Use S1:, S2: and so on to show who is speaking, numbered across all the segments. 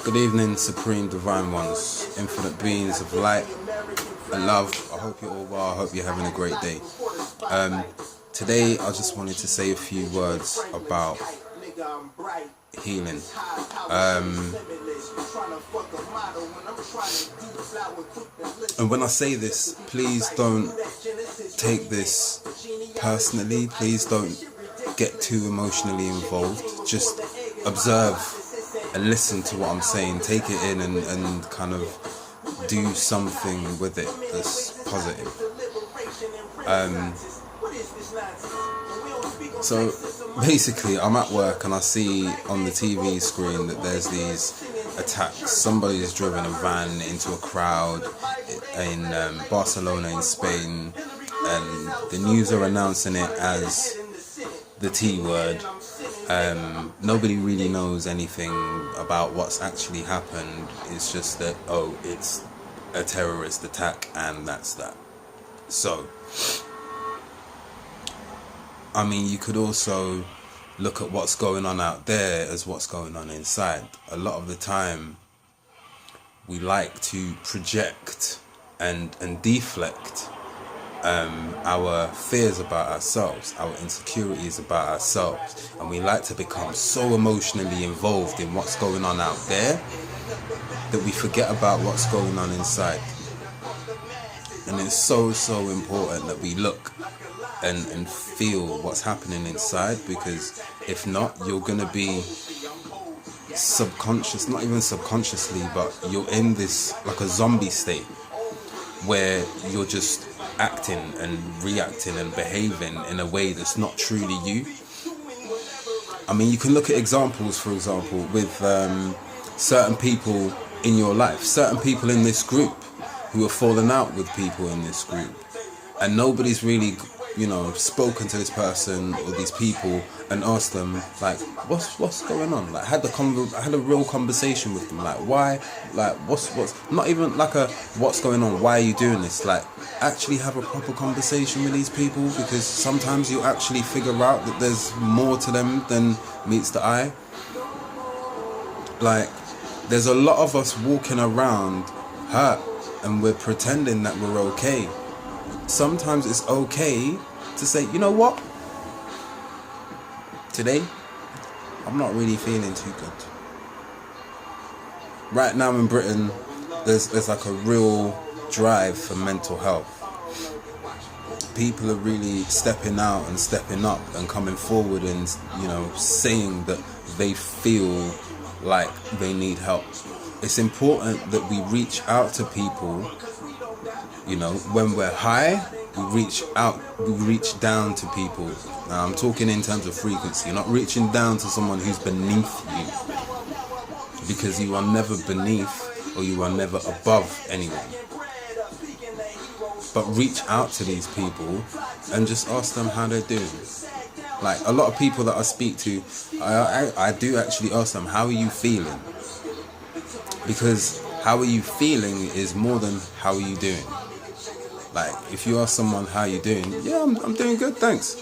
S1: Good evening, Supreme Divine Ones, infinite beings of light and love. I hope you're all well. I hope you're having a great day. Today, I just wanted to say a few words about healing. And when I say this, please don't take this personally. Please don't get too emotionally involved. Just observe and listen to what I'm saying. Take it in and kind of do something with it that's positive. So basically, I'm at work and I see on the TV screen that there's these attacks. Somebody's driven a van into a crowd in Barcelona in Spain, and the news are announcing it as the T word. Nobody really knows anything about what's actually happened. It's just that, it's a terrorist attack and that's that. So, I mean, you could also look at what's going on out there as what's going on inside. A lot of the time, we like to project and deflect our fears about ourselves, our insecurities about ourselves, and we like to become so emotionally involved in what's going on out there that we forget about what's going on inside. And it's so important that we look and feel what's happening inside, because if not, you're gonna be subconscious, not even subconsciously, but you're in this like a zombie state where you're just acting and reacting and behaving in a way that's not truly you. I mean, you can look at examples, for example, with certain people in your life, certain people in this group who have fallen out with people in this group, and nobody's really, spoken to this person or these people and asked them, like, what's going on? Like, had a real conversation with them, like, why, like, what's not even like a what's going on, why are you doing this? Like, actually have a proper conversation with these people, because sometimes you actually figure out that there's more to them than meets the eye. Like, there's a lot of us walking around hurt and we're pretending that we're okay. Sometimes it's okay to say, you know what? Today, I'm not really feeling too good. Right now in Britain, there's like a real drive for mental health. People are really stepping out and stepping up and coming forward and, saying that they feel like they need help. It's important that we reach out to people. When we're high, we reach down to people. Now, I'm talking in terms of frequency. You're not reaching down to someone who's beneath you, because you are never beneath or you are never above anyone. But reach out to these people and just ask them how they're doing. Like, a lot of people that I speak to, I do actually ask them, how are you feeling? Because how are you feeling is more than how are you doing. Like, if you ask someone, how are you doing? Yeah, I'm doing good, thanks.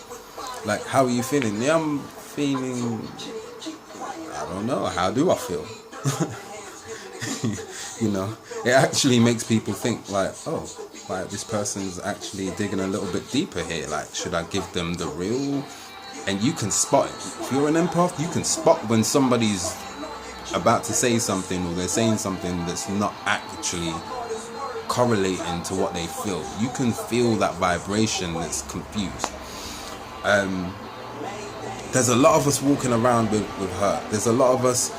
S1: Like, how are you feeling? Yeah, I'm feeling, I don't know, how do I feel? It actually makes people think like, this person's actually digging a little bit deeper here. Like, should I give them the real? And you can spot it. If you're an empath, you can spot when somebody's about to say something, or they're saying something that's not actually correlating to what they feel. You can feel that vibration that's confused. There's a lot of us walking around with hurt. There's a lot of us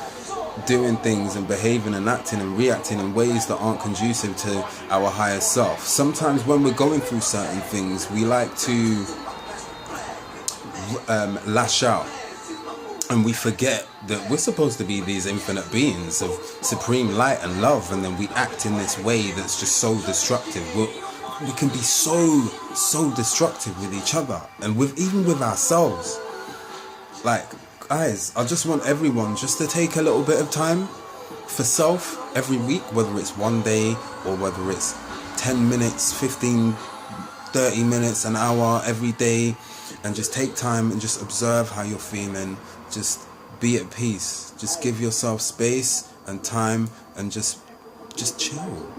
S1: doing things and behaving and acting and reacting in ways that aren't conducive to our higher self. Sometimes when we're going through certain things, we like to lash out, and we forget that we're supposed to be these infinite beings of supreme light and love, and then we act in this way that's just so destructive. We can be so destructive with each other and even with ourselves. Like, guys, I just want everyone just to take a little bit of time for self every week, whether it's one day or whether it's 10 minutes, 15, 30 minutes, an hour every day, and just take time and just observe how you're feeling. Just be at peace. Just give yourself space and time and just chill.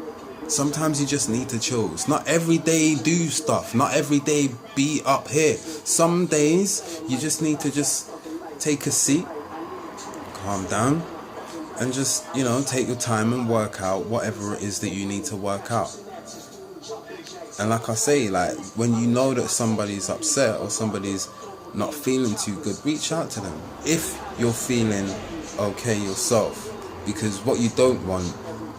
S1: Sometimes you just need to chill. It's not every day do stuff. Not every day be up here. Some days you just need to just take a seat, calm down, and just, take your time and work out whatever it is that you need to work out. And like I say, like when you know that somebody's upset or somebody's not feeling too good, reach out to them. If you're feeling okay yourself, because what you don't want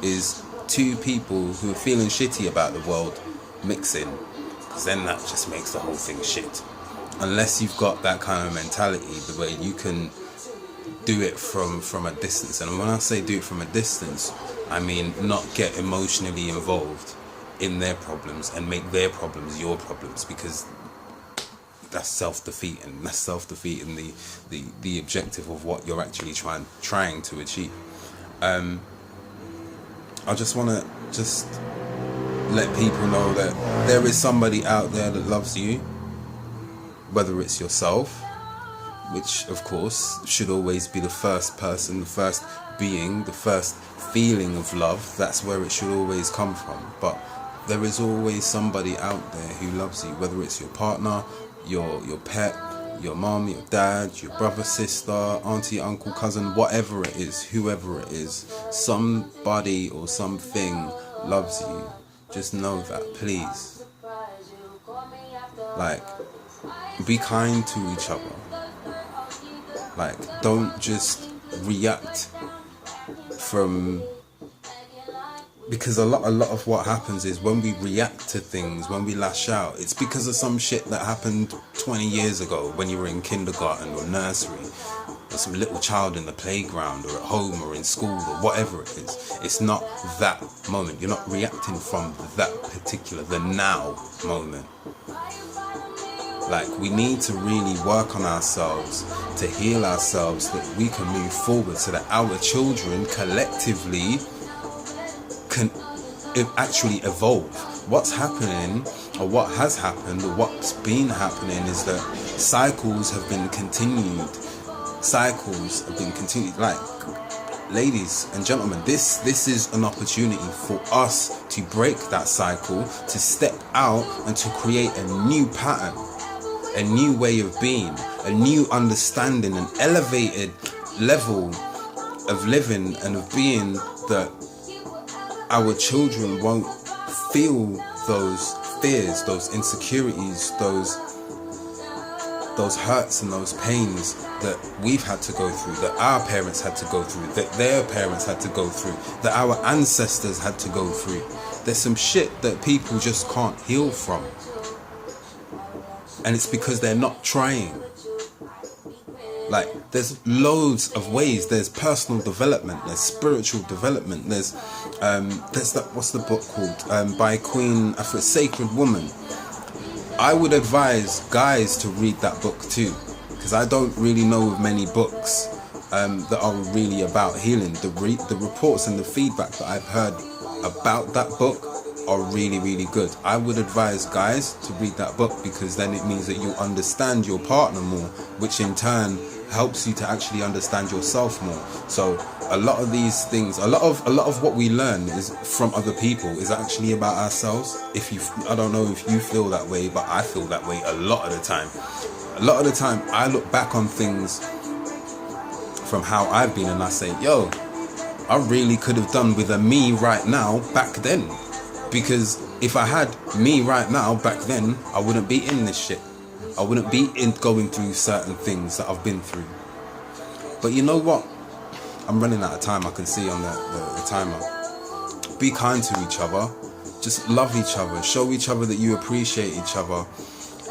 S1: is two people who are feeling shitty about the world mixing, because then that just makes the whole thing shit. Unless you've got that kind of mentality where you can do it from a distance. And when I say do it from a distance, I mean not get emotionally involved in their problems and make their problems your problems, because that's self-defeating. That's self-defeating the objective of what you're actually trying to achieve. I just want to let people know that there is somebody out there that loves you, whether it's yourself, which of course should always be the first person, the first being, the first feeling of love. That's where it should always come from. But there is always somebody out there who loves you, whether it's your partner, your pet, your mom, your dad, your brother, sister, auntie, uncle, cousin, whatever it is, whoever it is, somebody or something loves you. Just know that, please. Like, be kind to each other. Like, don't just react from... Because a lot of what happens is when we react to things, when we lash out, it's because of some shit that happened 20 years ago when you were in kindergarten or nursery, or some little child in the playground or at home or in school or whatever it is. It's not that moment. You're not reacting from that particular, the now moment. Like, we need to really work on ourselves to heal ourselves, so that we can move forward, so that our children collectively can actually evolve. What's happening, or what has happened, or what's been happening, is that cycles have been continued. Like, ladies and gentlemen, this is an opportunity for us to break that cycle, to step out and to create a new pattern, a new way of being, a new understanding, an elevated level of living and of being, that our children won't feel those fears, those insecurities, those hurts and those pains that we've had to go through, that our parents had to go through, that their parents had to go through, that our ancestors had to go through. There's some shit that people just can't heal from. And it's because they're not trying. Like, there's loads of ways. There's personal development, there's spiritual development, there's that, what's the book called, by Queen, I forget, Sacred Woman. I would advise guys to read that book too, because I don't really know of many books that are really about healing. The reports and the feedback that I've heard about that book are really, really good. I would advise guys to read that book, because then it means that you understand your partner more, which in turn helps you to actually understand yourself more. So a lot of these things, a lot of what we learn is from other people, is actually about ourselves. I don't know if you feel that way, but I feel that way a lot of the time. A lot of the time I look back on things from how I've been and I say, yo, I really could have done with a me right now back then. Because if I had me right now back then, I wouldn't be in this shit. I wouldn't be going through certain things that I've been through. But you know what? I'm running out of time. I can see on the timer. Be kind to each other. Just love each other. Show each other that you appreciate each other.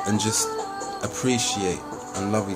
S1: And just appreciate and love each other.